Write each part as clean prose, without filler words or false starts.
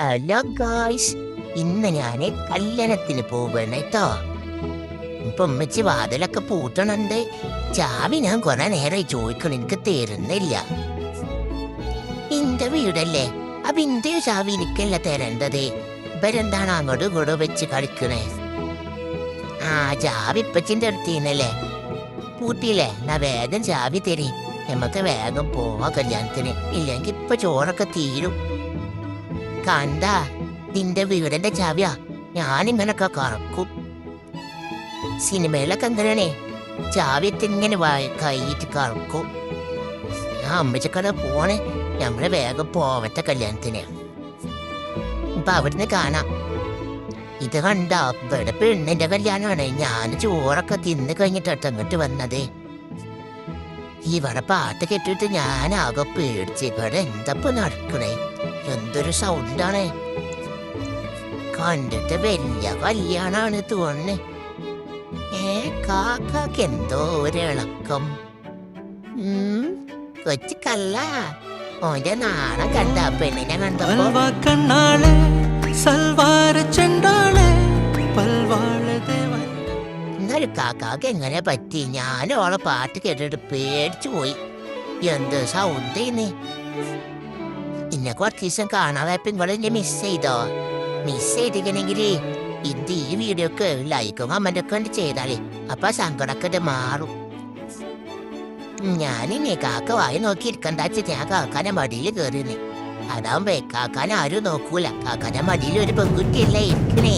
Hello guys, ഇന്ന് ഞാൻ കല്യാണത്തിന് പോകണം കേട്ടോ. ഇപ്പൊ ഉമ്മച്ചി വാതിലൊക്കെ പൂട്ടണുണ്ട്. ചാവി ഞാൻ കുറെ നേരമായി ചോദിക്കണം, എനിക്ക് തരുന്നില്ല. ഇന്റെ വീടല്ലേ, അപ്പൊ ഇന്റെ ചാവി എനിക്കല്ല തരേണ്ടത്. ഇവരെന്താണ് അങ്ങോട്ടും ഇങ്ങോട്ടും വെച്ച് കളിക്കണേ? ആ ചാവി ഇപ്പച്ചിന്റെ അടുത്തീന്നല്ലേ, പൂട്ടിയില്ലേ? എന്നാ വേഗം ചാവി തരി, നമുക്ക് വേഗം പോവാ കല്യാണത്തിന്. ഇല്ലെങ്കിൽ ഇപ്പൊ ചോറൊക്കെ തീരും. കണ്ട, നിന്റെ വീടിന്റെ ചാവിയാ. ഞാനിങ്ങനൊക്കെ കറക്കും. സിനിമയിലൊക്കെ എങ്ങനെയാണേ, ചാവിയത്ത് ഇങ്ങനെ കൈയിട്ട് കറക്കും. ഞാൻ അമ്മച്ചക്കട പോണേ, ഞമ്മള് വേഗം പോവട്ടെ കല്യാണത്തിന്. ഇപ്പൊ അവിടുന്ന് കാണാം. ഇത് കണ്ട, ഇവിടെ പെണ്ണിന്റെ കല്യാണമാണ്. ഞാൻ ചോറൊക്കെ തിന്ന് കഴിഞ്ഞിട്ട് അങ്ങോട്ട് വന്നത്. ഇവിടെ പാട്ട് കെട്ടിട്ട് ഞാനാകെ പേടിച്ച്. ഇവിടെ എന്തപ്പോ നടക്കണേ? എന്തൊരു സൗണ്ടാണ്. കണ്ടിട്ട് വലിയ കല്യാണാണ് തോന്നുന്നു. കാക്കാക്ക് എന്തോ ഒരിളക്കം. കൊച്ചു കല്ല, ഓന്റെ നാണം കണ്ട പെണ്ണിനെ കണ്ടപ്പോ. എന്നാലും കാക്കാക്ക് എങ്ങനെ പറ്റി? ഞാൻ ഓളെ പാട്ട് കേട്ടിട്ട് പേടിച്ചു പോയി. എന്ത് സൗണ്ട് ചെയ്യുന്നേ? ഇന്നെ കുറച്ച് ദിവസം കാണാതായപ്പോ ഇങ്ങളെന്നെ മിസ് ചെയ്തോ? മിസ് ചെയ്തിരിക്കണെങ്കിൽ ഇത് ഈ വീഡിയോക്ക് ലൈക്കും കമന്റൊക്കെ ഉണ്ട് ചെയ്താലേ, അപ്പൊ സങ്കടമൊക്കെ മാറും. ഞാനിന്നെ കാക്ക വായി നോക്കി ഇരിക്കണ്ടാച്ച് ഞാൻ കാക്കാന്റെ മടിയിൽ കയറിന്ന്. അതാവുമ്പോ കാക്കാൻ ആരും നോക്കൂല. കാക്കാന്റെ മടിയിൽ ഒരു പെൺകുട്ടിയല്ലേ ഇരിക്കണേ.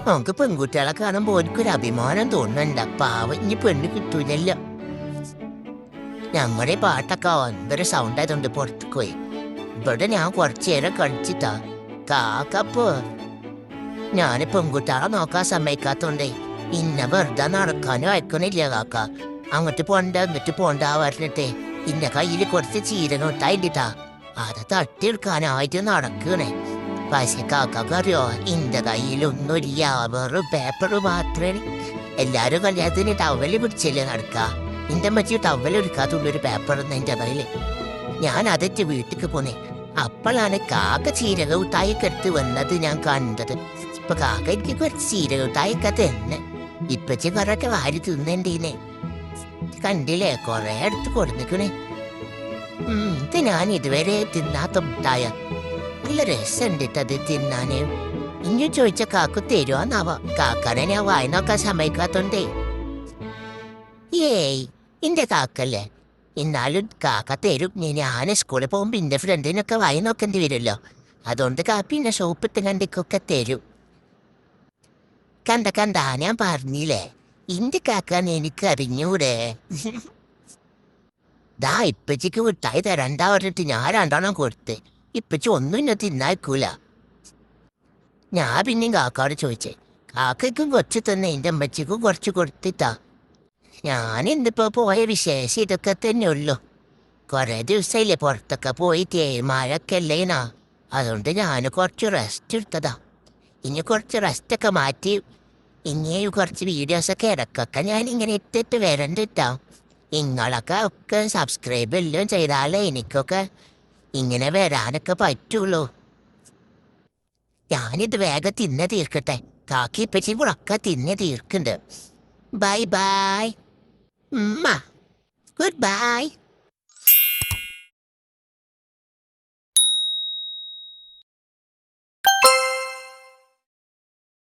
നമുക്ക് പെൺകുട്ടികളെ കാണുമ്പോ എനിക്കൊരു അഭിമാനം തോന്നുന്നുണ്ട്. പാവം, ഇനി പെണ്ണ് കിട്ടൂലല്ലോ. ഞങ്ങളുടെ പാട്ടൊക്കെ എന്തൊരു സൗണ്ട് ആയതുകൊണ്ട് പുറത്തു പോയി. ഇവിടെ ഞാൻ കുറച്ചു നേരം കളിച്ചിട്ടാ. കാക്കപ്പോ ഞാന് പെൺകുട്ടികളെ നോക്കാൻ സമ്മതിക്കാത്തോണ്ടേ ഇന്ന വെറുതെ നടക്കാനും അയക്കണില്ല. കാക്ക അങ്ങോട്ട് പോണ്ട എന്നിട്ട് പോണ്ട പറഞ്ഞിട്ടേ ഇന്ന കയ്യിൽ കുറച്ച് ചീരക ഇട്ടായിട്ടാ അത് തട്ടിയെടുക്കാനായിട്ട് നടക്കണേ. പക്ഷെ കാക്കാക്ക് അറിയോ, ഇന്റെ കയ്യിലൊന്നുമില്ല, വെറും പേപ്പർ മാത്രമേ. എല്ലാരും കല്യാണത്തിന് ടവല് പിടിച്ചല്ലേ നടക്ക. എന്റെ മച്ചി ടവൽ എടുക്കാത്തുള്ളൊരു പേപ്പറൊന്നും എന്റെ കയ്യില്. ഞാൻ അതെറ്റ് വീട്ടിക്ക് പോന്നേ. അപ്പോഴാണ് കാക്ക ചീരകൗട്ടായിക്ക് എടുത്ത് വന്നത് ഞാൻ കണ്ടത്. ഇപ്പൊ കാക്ക എനിക്ക് കുറച്ച് ചീരകൗട്ടായിക്ക തന്നെ. ഇപ്പച്ചി കൊറൊക്കെ വാരി തിന്നണ്ടീനെ. കണ്ടില്ലേ, കൊറേ അടുത്ത് കൊടുന്നിക്കണേ. ഇത് ഞാൻ ഇതുവരെ തിന്നാത്ത മുട്ടായ. നല്ല രസമുണ്ടിട്ടത് തിന്നാനേ. ഇനി ചോദിച്ച കാക്കു തരുവാന്നാവാ. കാക്കാനെ ഞാൻ വായി നോക്കാൻ സമ്മതിക്കാത്തോണ്ടേ. ഏയ്, എന്റെ കാക്കല്ലേ. എന്നാലും കാക്ക തരും. ഞാൻ സ്കൂളിൽ പോകുമ്പോ എന്റെ ഫ്രണ്ടിനൊക്കെ വായി നോക്കേണ്ടി വരുമല്ലോ. അതുകൊണ്ട് കാപ്പിന്നെ സോപ്പിട്ട് കണ്ടിക്കൊക്കെ തരും. കണ്ട ഞാൻ പറഞ്ഞില്ലേ, എന്റെ കാക്കാന്ന് എനിക്ക് അറിഞ്ഞൂടെ. ദാ ഇപ്പച്ചിക്ക് വിട്ടായി തരണ്ടാ പറഞ്ഞിട്ട് ഞാൻ 2 കൊടുത്ത്. ഇപ്പച്ചി ഒന്നും ഇന്നെ തിന്നാക്കൂല. ഞാൻ പിന്നെയും കാക്കാട് ചോദിച്ചേ. കാക്കയ്ക്കും കുറച്ച് തന്നെ എൻ്റെ അമ്മച്ചിക്കും കുറച്ച് കൊടുത്തിട്ടാ. ഞാൻ ഇന്നിപ്പോ പോയ വിശേഷം ഇതൊക്കെ തന്നെ ഉള്ളു. കുറെ ദിവസമില്ലേ പുറത്തൊക്കെ പോയിട്ടേ, മഴയൊക്കെ അല്ലേനാ. അതുകൊണ്ട് ഞാൻ കുറച്ച് റെസ്റ്റ് എടുത്തതാ. ഇനി കുറച്ച് റെസ്റ്റൊക്കെ മാറ്റി ഇനി കുറച്ച് വീഡിയോസൊക്കെ ഇടക്കൊക്കെ ഞാൻ ഇങ്ങനെ ഇട്ടിട്ട് വരണ്ടിട്ടാ. നിങ്ങളൊക്കെ ഒക്കെ സബ്സ്ക്രൈബ് എല്ലാം ചെയ്താലേ എനിക്കൊക്കെ ഇങ്ങനെ വരാനൊക്കെ പറ്റുള്ളൂ. ഞാനിത് വേഗം തിന്നെ തീർക്കട്ടെ. കാക്കി ഇപ്പച്ചി കൂടൊക്കെ തിന്നെ തീർക്കുന്നുണ്ട്. Bye bye. Good bye.